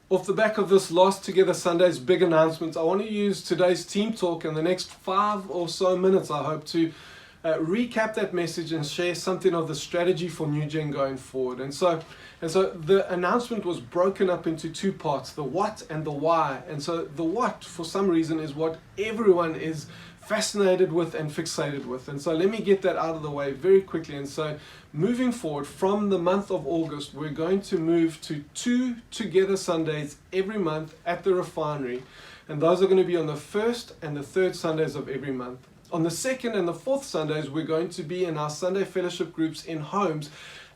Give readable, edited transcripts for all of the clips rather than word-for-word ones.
Off the back of this last Together Sunday's big announcements, I want to use today's team talk in the next 5 or so minutes, I hope, to recap that message and share something of the strategy for NewGen going forward. And so the announcement was broken up into 2 parts, the what and the why. And so the what, for some reason, is what everyone is fascinated with and fixated with. And so let me get that out of the way very quickly. And so moving forward from the month of August, we're going to move to 2 Together Sundays every month at the refinery. And those are going to be on the 1st and the 3rd Sundays of every month. On the 2nd and the 4th Sundays, we're going to be in our Sunday fellowship groups in homes.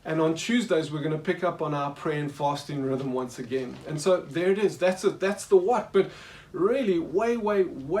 And on Tuesdays, we're going to pick up on our prayer and fasting rhythm once again. And so there it is. That's it. That's the what. But really, way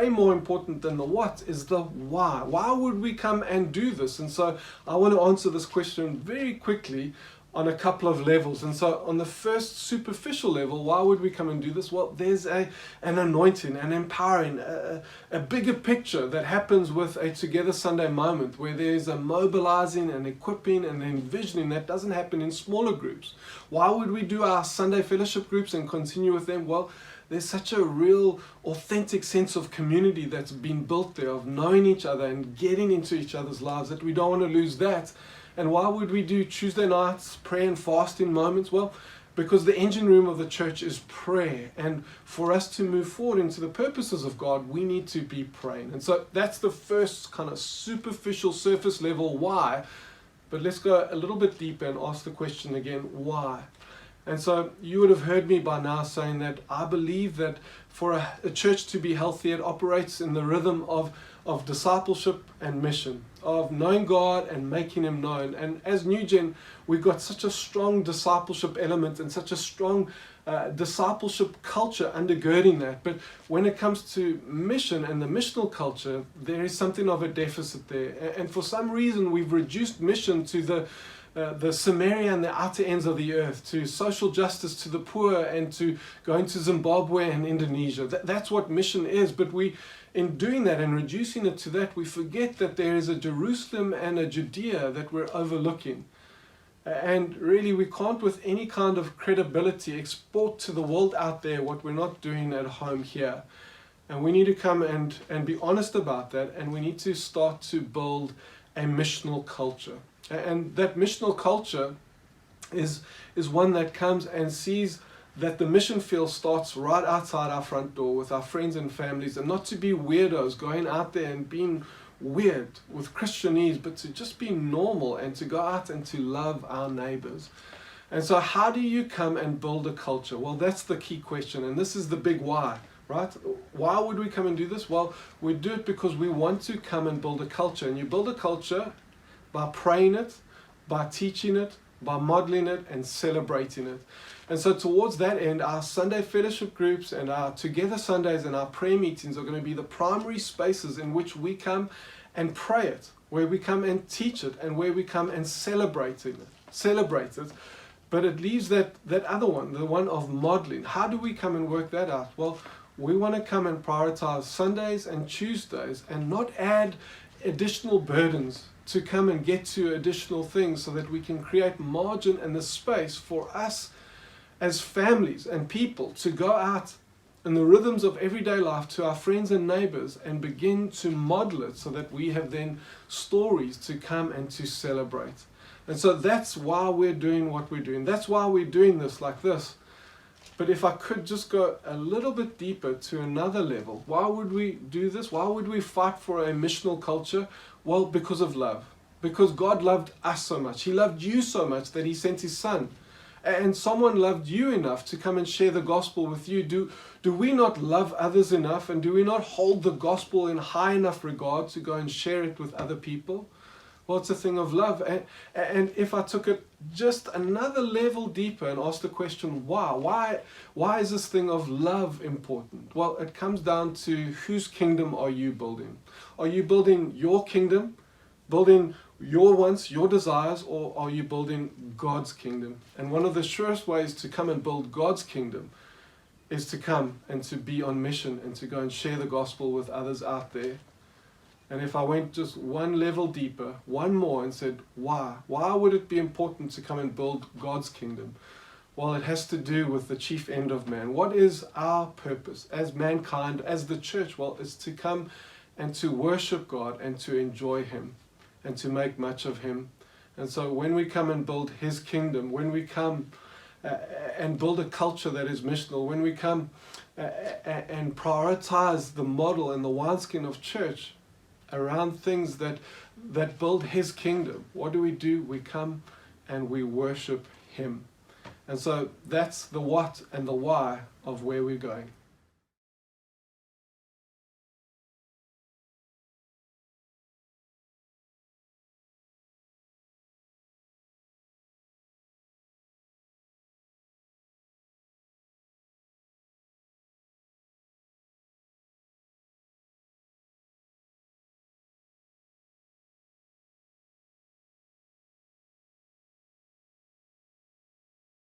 more important than the what is the why. Why would we come and do this? And so I want to answer this question very quickly on a couple of levels. And so on the first superficial level, why would we come and do this? Well, there's an anointing, an empowering, a bigger picture that happens with a Together Sunday moment where there's a mobilizing and equipping and envisioning that doesn't happen in smaller groups. Why would we do our Sunday fellowship groups and continue with them? Well, there's such a real authentic sense of community that's been built there, of knowing each other and getting into each other's lives, that we don't want to lose that. And why would we do Tuesday nights prayer and fasting moments? Well, because the engine room of the church is prayer. And for us to move forward into the purposes of God, we need to be praying. And so that's the first kind of superficial surface level why. But let's go a little bit deeper and ask the question again, why? And so you would have heard me by now saying that I believe that for a church to be healthy, it operates in the rhythm of discipleship and mission, of knowing God and making Him known. And as NewGen, we've got such a strong discipleship element and such a strong discipleship culture undergirding that. But when it comes to mission and the missional culture, there is something of a deficit there. And for some reason, we've reduced mission to the Samaria and the outer ends of the earth, to social justice to the poor, and to going to Zimbabwe and Indonesia. That's what mission is. But in doing that and reducing it to that, we forget that there is a Jerusalem and a Judea that we're overlooking. And really, we can't with any kind of credibility export to the world out there what we're not doing at home here. And we need to come and be honest about that, and we need to start to build a missional culture. And that missional culture is one that comes and sees that the mission field starts right outside our front door with our friends and families, and not to be weirdos going out there and being weird with Christianese, but to just be normal and to go out and to love our neighbors. And so how do you come and build a culture? Well, that's the key question, and this is the big why. Right? Why would we come and do this? Well, we do it because we want to come and build a culture. And you build a culture by praying it, by teaching it, by modeling it, and celebrating it. And so towards that end, our Sunday fellowship groups and our Together Sundays and our prayer meetings are going to be the primary spaces in which we come and pray it, where we come and teach it, and where we come and celebrate it. But it leaves that other one, the one of modeling. How do we come and work that out? Well, we want to come and prioritize Sundays and Tuesdays and not add additional burdens to come and get to additional things, so that we can create margin and the space for us as families and people to go out in the rhythms of everyday life to our friends and neighbors and begin to model it, so that we have then stories to come and to celebrate. And so that's why we're doing what we're doing. That's why we're doing this like this. But if I could just go a little bit deeper to another level, why would we do this? Why would we fight for a missional culture? Well, because of love. Because God loved us so much. He loved you so much that He sent His Son. And someone loved you enough to come and share the gospel with you. Do we not love others enough? And do we not hold the gospel in high enough regard to go and share it with other people? Well, it's a thing of love. And if I took it just another level deeper and asked the question, why is this thing of love important? Well, it comes down to whose kingdom are you building? Are you building your kingdom, building your wants, your desires, or are you building God's kingdom? And one of the surest ways to come and build God's kingdom is to come and to be on mission and to go and share the gospel with others out there. And if I went just one level deeper, one more, and said, why? Why would it be important to come and build God's kingdom? Well, it has to do with the chief end of man. What is our purpose as mankind, as the church? Well, it's to come and to worship God and to enjoy Him and to make much of Him. And so when we come and build His kingdom, when we come and build a culture that is missional, when we come and prioritize the model and the wineskin of church around things that build His kingdom, what do? We come and we worship Him. And so that's the what and the why of where we're going.